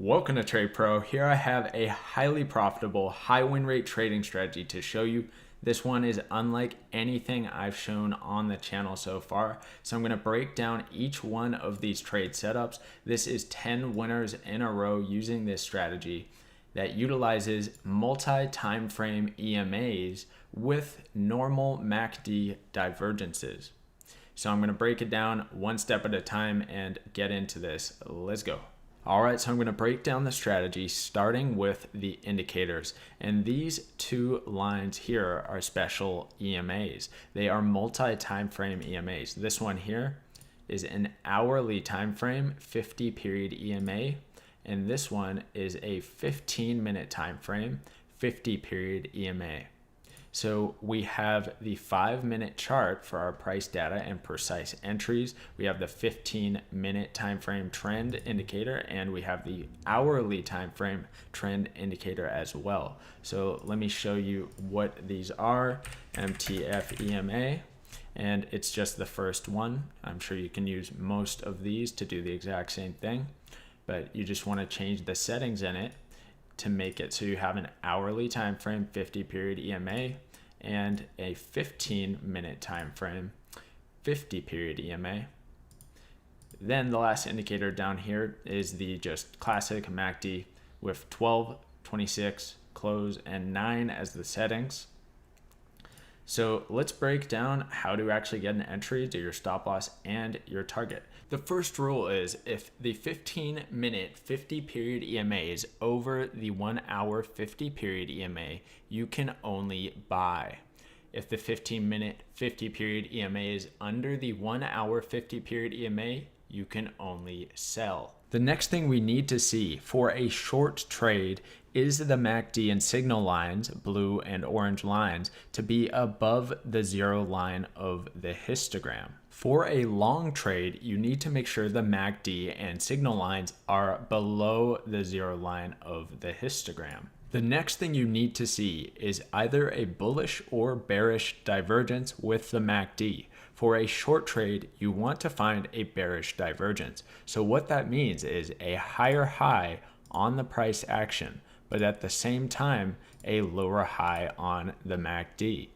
Welcome to Trade Pro. Here I have a highly profitable, high win rate trading strategy to show you. This one is unlike anything I've shown on the channel so far. So I'm going to break down each one of these trade setups. This is 10 winners in a row using this strategy that utilizes multi-time frame EMAs with normal MACD divergences. So I'm going to break it down one step at a time and get into this. Let's go. All right, so I'm going to break down the strategy starting with the indicators. And these two lines here are special EMAs. They are multi-time frame EMAs. This one here is an hourly time frame 50 period EMA, and this one is a 15-minute time frame 50 period EMA. So we have the 5-minute chart for our price data and precise entries. We have the 15-minute time frame trend indicator, and we have the hourly time frame trend indicator as well. So let me show you what these are. MTF EMA, and it's just the first one. I'm sure you can use most of these to do the exact same thing, but you just want to change the settings in it to make it so you have an hourly time frame 50 period EMA and a 15-minute time frame 50 period EMA. Then the last indicator down here is the just classic MACD with 12, 26, close, and 9 as the settings. So let's break down how to actually get an entry to your stop loss and your target. The first rule is if the 15-minute 50 period EMA is over the 1 hour 50 period EMA, you can only buy. If the 15-minute 50 period EMA is under the 1 hour 50 period EMA, you can only sell. The next thing we need to see for a short trade is the MACD and signal lines, blue and orange lines, to be above the zero line of the histogram. For a long trade, you need to make sure the MACD and signal lines are below the zero line of the histogram. The next thing you need to see is either a bullish or bearish divergence with the MACD. For a short trade, you want to find a bearish divergence. So what that means is a higher high on the price action, but at the same time, a lower high on the MACD.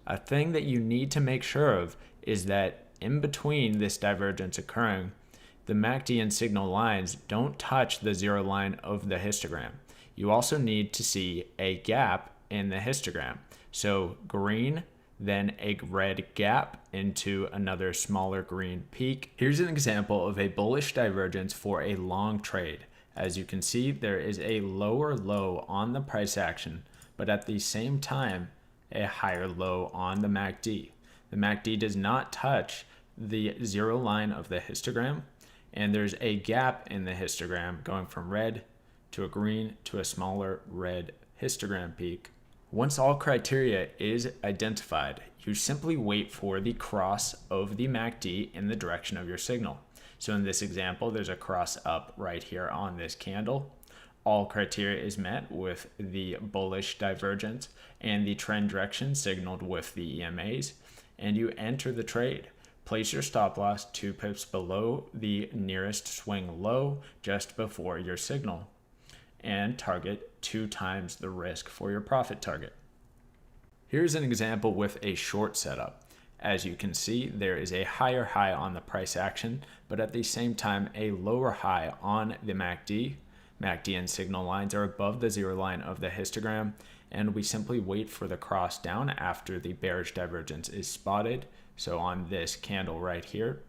A thing that you need to make sure of is that in between this divergence occurring, the MACD and signal lines don't touch the zero line of the histogram. You also need to see a gap in the histogram. So green, then a red gap into another smaller green peak. Here's an example of a bullish divergence for a long trade. As you can see, there is a lower low on the price action, but at the same time, a higher low on the MACD. The MACD does not touch the zero line of the histogram, and there's a gap in the histogram going from red to a green to a smaller red histogram peak. Once all criteria is identified, you simply wait for the cross of the MACD in the direction of your signal. So in this example, there's a cross up right here on this candle. All criteria is met with the bullish divergence and the trend direction signaled with the EMAs, and you enter the trade. Place your stop loss 2 pips below the nearest swing low just before your signal, and target 2 times the risk for your profit target. Here's an example with a short setup. As you can see, there is a higher high on the price action, but at the same time, a lower high on the MACD. MACD and signal lines are above the zero line of the histogram, and we simply wait for the cross down after the bearish divergence is spotted. So on this candle right here,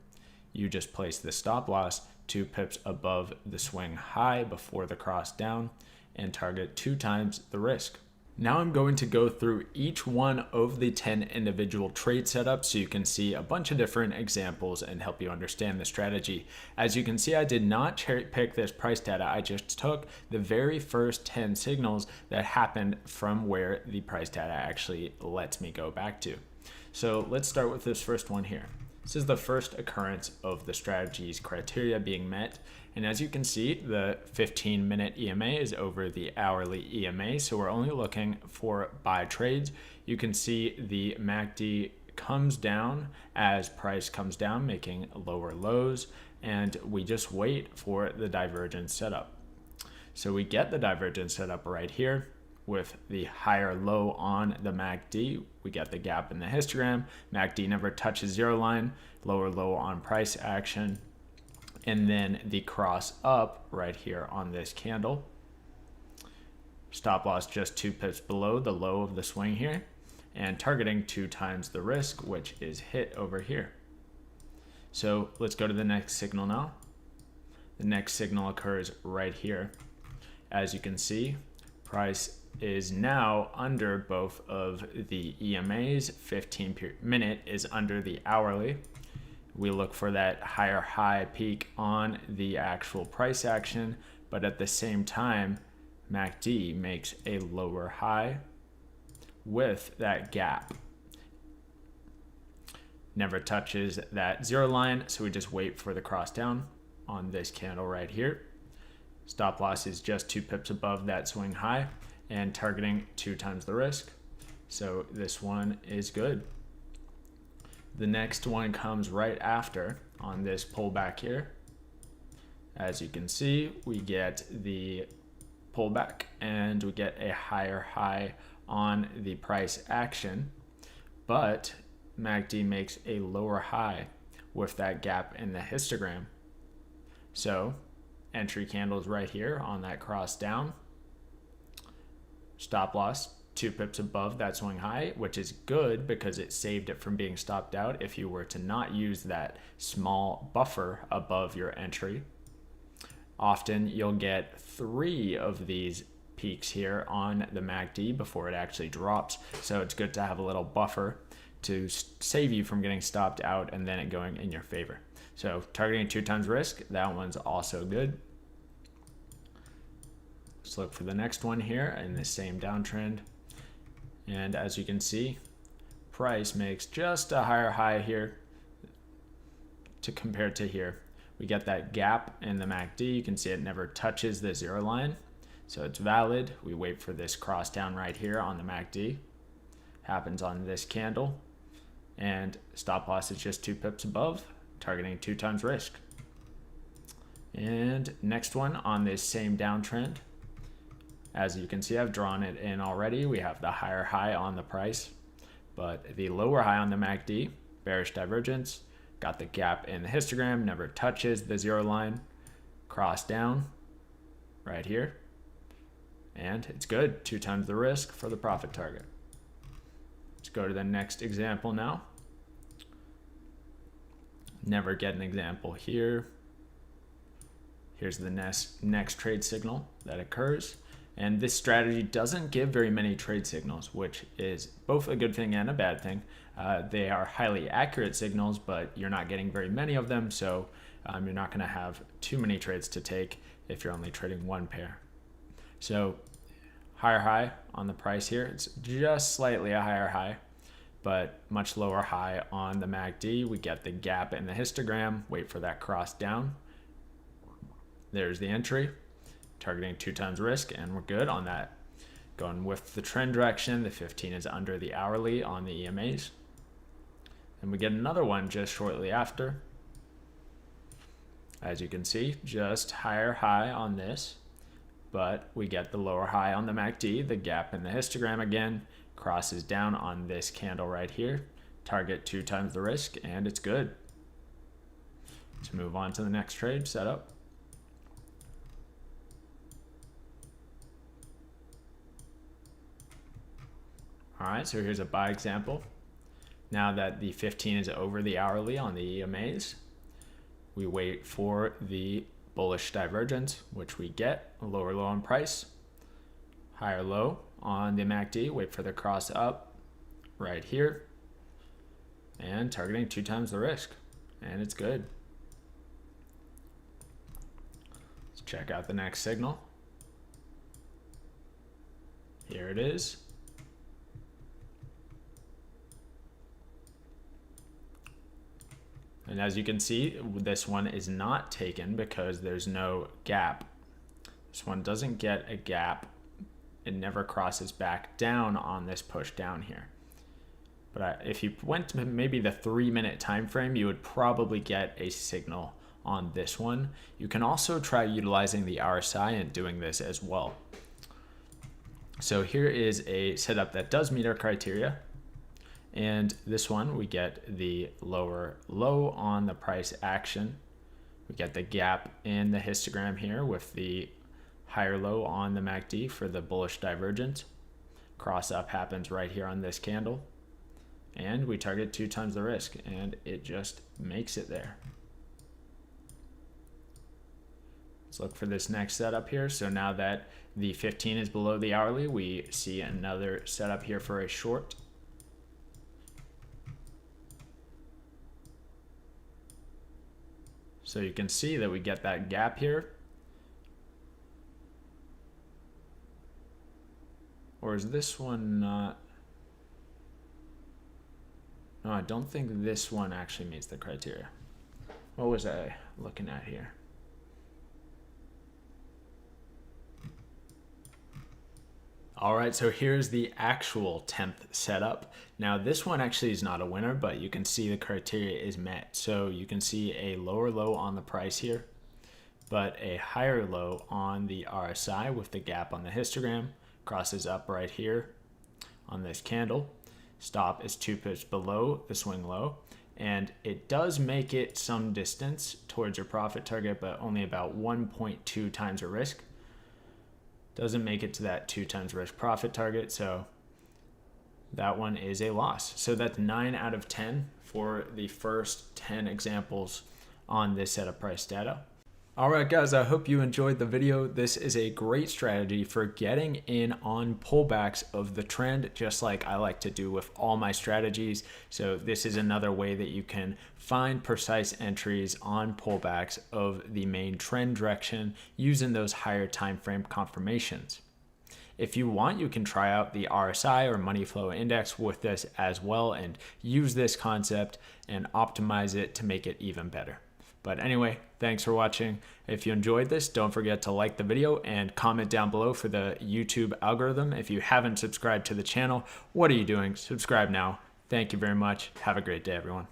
you just place the stop loss 2 pips above the swing high before the cross down and target 2 times the risk. Now I'm going to go through each one of the 10 individual trade setups so you can see a bunch of different examples and help you understand the strategy. As you can see, I did not cherry pick this price data. I just took the very first 10 signals that happened from where the price data actually lets me go back to. So let's start with this first one here. This is the first occurrence of the strategy's criteria being met. And as you can see, the 15-minute EMA is over the hourly EMA, so we're only looking for buy trades. You can see the MACD comes down as price comes down, making lower lows, and we just wait for the divergence setup. So we get the divergence set up right here with the higher low on the MACD. We get the gap in the histogram. MACD never touches zero line, lower low on price action. And then the cross up right here on this candle. Stop loss just 2 pips below the low of the swing here, and targeting 2 times the risk, which is hit over here. So let's go to the next signal now. The next signal occurs right here. As you can see, price is now under both of the EMAs. 15-minute is under the hourly. We look for that higher high peak on the actual price action, but at the same time, MACD makes a lower high with that gap. Never touches that zero line, so we just wait for the cross down on this candle right here. Stop loss is just 2 pips above that swing high and targeting 2 times the risk. So this one is good. The next one comes right after on this pullback here. As you can see, we get the pullback and we get a higher high on the price action, but MACD makes a lower high with that gap in the histogram. So entry candles right here on that cross down. Stop loss 2 pips above that swing high, which is good because it saved it from being stopped out if you were to not use that small buffer above your entry. Often you'll get 3 of these peaks here on the MACD before it actually drops. So it's good to have a little buffer to save you from getting stopped out and then it going in your favor. So targeting 2 times risk, that one's also good. Let's look for the next one here in the same downtrend. And as you can see, price makes just a higher high here to compare to here. We get that gap in the MACD. You can see it never touches the zero line. So it's valid. We wait for this cross down right here on the MACD. Happens on this candle. And stop loss is just 2 pips above, targeting 2 times risk. And next one on this same downtrend. As you can see, I've drawn it in already. We have the higher high on the price, but the lower high on the MACD, bearish divergence, got the gap in the histogram, never touches the zero line, cross down right here, and it's good. 2 times the risk for the profit target. Let's go to the next example now. Never get an example here. Here's the next trade signal that occurs. And this strategy doesn't give very many trade signals, which is both a good thing and a bad thing. They are highly accurate signals, but you're not getting very many of them, so you're not going to have too many trades to take if you're only trading one pair. So higher high on the price here. It's just slightly a higher high, but much lower high on the MACD. We get the gap in the histogram, wait for that cross down. There's the entry. Targeting 2 times risk, and we're good on that. Going with the trend direction, the 15 is under the hourly on the EMAs. And we get another one just shortly after. As you can see, just higher high on this, but we get the lower high on the MACD, the gap in the histogram again, crosses down on this candle right here, target 2 times the risk, and it's good. Let's move on to the next trade setup. All right, so here's a buy example. Now that the 15 is over the hourly on the EMAs, we wait for the bullish divergence, which we get a lower low on price, higher low on the MACD, wait for the cross up right here, and targeting 2 times the risk, and it's good. Let's check out the next signal. Here it is. And as you can see, this one is not taken because there's no gap. This one doesn't get a gap. It never crosses back down on this push down here. But if you went to maybe the 3-minute time frame, you would probably get a signal on this one. You can also try utilizing the RSI and doing this as well. So here is a setup that does meet our criteria. And this one, we get the lower low on the price action. We get the gap in the histogram here with the higher low on the MACD for the bullish divergence. Cross up happens right here on this candle. And we target 2 times the risk, and it just makes it there. Let's look for this next setup here. So now that the 15 is below the hourly, we see another setup here for a short. So you can see that we get that gap here. Or is this one not? No, I don't think this one actually meets the criteria. What was I looking at here? All right, so here's the actual 10th setup. Now this one actually is not a winner, but you can see the criteria is met. So you can see a lower low on the price here, but a higher low on the RSI with the gap on the histogram. Crosses up right here on this candle. Stop is 2 pips below the swing low, and it does make it some distance towards your profit target, but only about 1.2 times your risk. Doesn't make it to that 2 times risk profit target, so that one is a loss. So that's 9 out of 10 for the first 10 examples on this set of price data. All right, guys, I hope you enjoyed the video. This is a great strategy for getting in on pullbacks of the trend, just like I like to do with all my strategies. So this is another way that you can find precise entries on pullbacks of the main trend direction using those higher time frame confirmations. If you want, you can try out the RSI or money flow index with this as well and use this concept and optimize it to make it even better. But anyway, thanks for watching. If you enjoyed this, don't forget to like the video and comment down below for the YouTube algorithm. If you haven't subscribed to the channel, what are you doing? Subscribe now. Thank you very much. Have a great day, everyone.